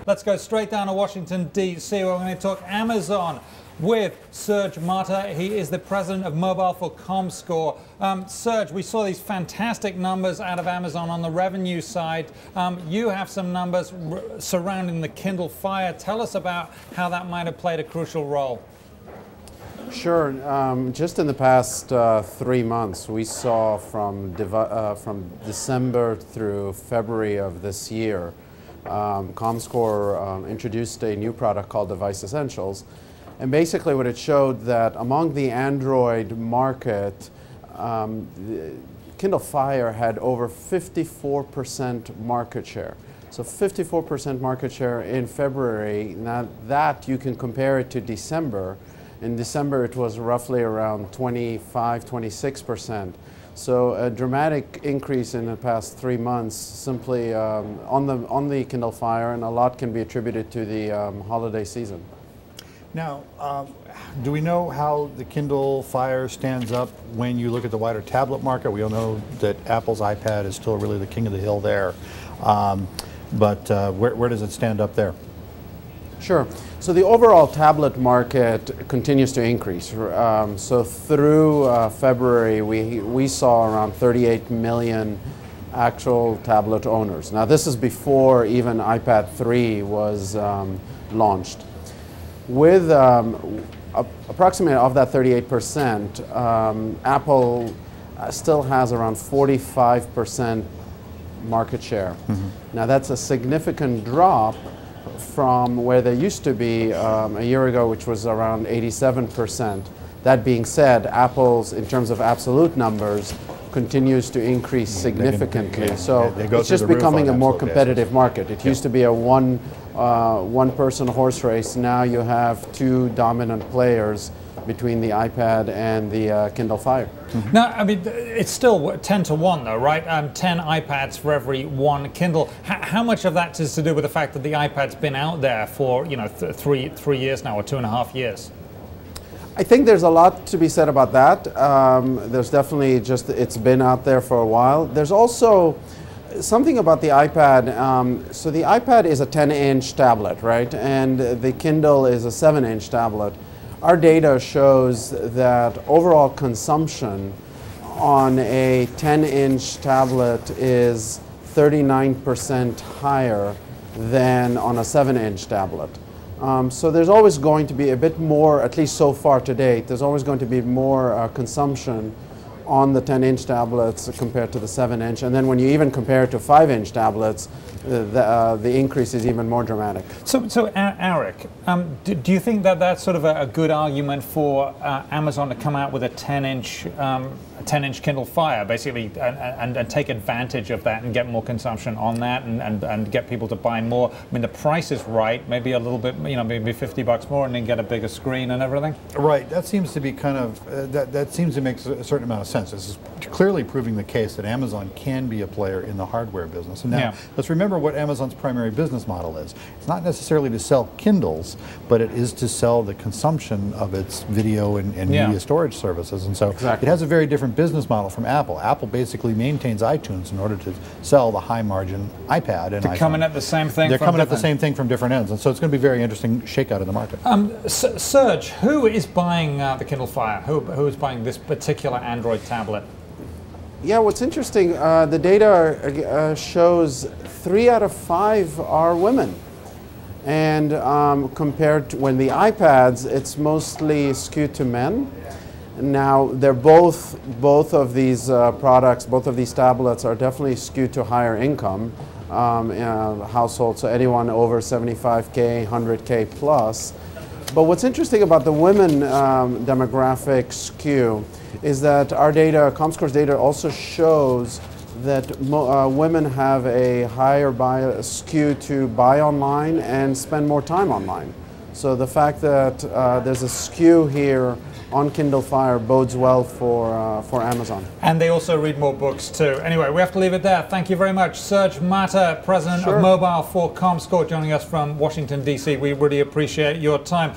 Let's go straight down to Washington, D.C., where we're going to talk Amazon with Serge Mata. He is the president of Mobile for Comscore. Serge, we saw these fantastic numbers out of Amazon on the revenue side. You have some numbers surrounding the Kindle Fire. Tell us about how that might have played a crucial role. Sure. Just in the past 3 months, we saw from December through February of this year, Comscore introduced a new product called Device Essentials. And basically what it showed that among the Android market, Kindle Fire had over 54% market share. So 54% market share in February. Now that you can compare it to December. In December it was roughly around 25–26%. So a dramatic increase in the past 3 months simply on the Kindle Fire, and a lot can be attributed to the holiday season. Now, do we know how the Kindle Fire stands up when you look at the wider tablet market? We all know that Apple's iPad is still really the king of the hill there. But where does it stand up there? Sure. So the overall tablet market continues to increase. So through February, we saw around 38 million actual tablet owners. Now this is before even iPad 3 was launched. With approximately of that 38%, Apple still has around 45% market share. Mm-hmm. Now that's a significant drop from where they used to be a year ago, which was around 87%. That being said, Apple's, in terms of absolute numbers, continues to increase significantly. So it's just becoming a more competitive market. It used to be a one-person horse race. Now you have two dominant players between the iPad and the Kindle Fire. Mm-hmm. Now, I mean, it's still 10 to 1 though, right? 10 iPads for every one Kindle. How much of that is to do with the fact that the iPad's been out there for, you know, three years now, or 2.5 years? I think there's a lot to be said about that. There's definitely just, it's been out there for a while. There's also something about the iPad. So the iPad is a 10-inch tablet, right? And the Kindle is a 7-inch tablet. Our data shows that overall consumption on a 10-inch tablet is 39% higher than on a 7-inch tablet. So there's always going to be a bit more, at least so far to date, there's always going to be more consumption on the 10-inch tablets compared to the 7-inch. And then when you even compare it to 5-inch tablets, the increase is even more dramatic. So Eric, do you think that that's sort of a good argument for Amazon to come out with a 10-inch Kindle Fire, basically, and take advantage of that and get more consumption on that, and get people to buy more? I mean, the price is right, maybe a little bit, you know, maybe $50 more, and then get a bigger screen and everything. Right. That seems to be kind of that seems to make a certain amount of sense. This is clearly proving the case that Amazon can be a player in the hardware business. And now let's remember what Amazon's primary business model is. It's not necessarily to sell Kindles, but it is to sell the consumption of its video and media storage services. And so it has a very different business model from Apple. Apple basically maintains iTunes in order to sell the high-margin iPad and iPhone. They're coming at the same thing. They're coming at the same thing from different ends, and so it's going to be a very interesting shakeout in the market. Serge, who is buying the Kindle Fire? Who is buying this particular Android tablet? Yeah, what's interesting, the data shows 3 out of 5 are women. And compared to when the iPads, it's mostly skewed to men. Now, they're both of these products, both of these tablets are definitely skewed to higher income households, so anyone over 75K, 100K plus. But what's interesting about the women demographic skew is that our data, Comscore's data, also shows that women have a higher skew to buy online and spend more time online. So the fact that there's a skew here on Kindle Fire bodes well for Amazon. And they also read more books too. Anyway, we have to leave it there. Thank you very much. Serge Mata, President of Mobile for Comscore, joining us from Washington, D.C. We really appreciate your time.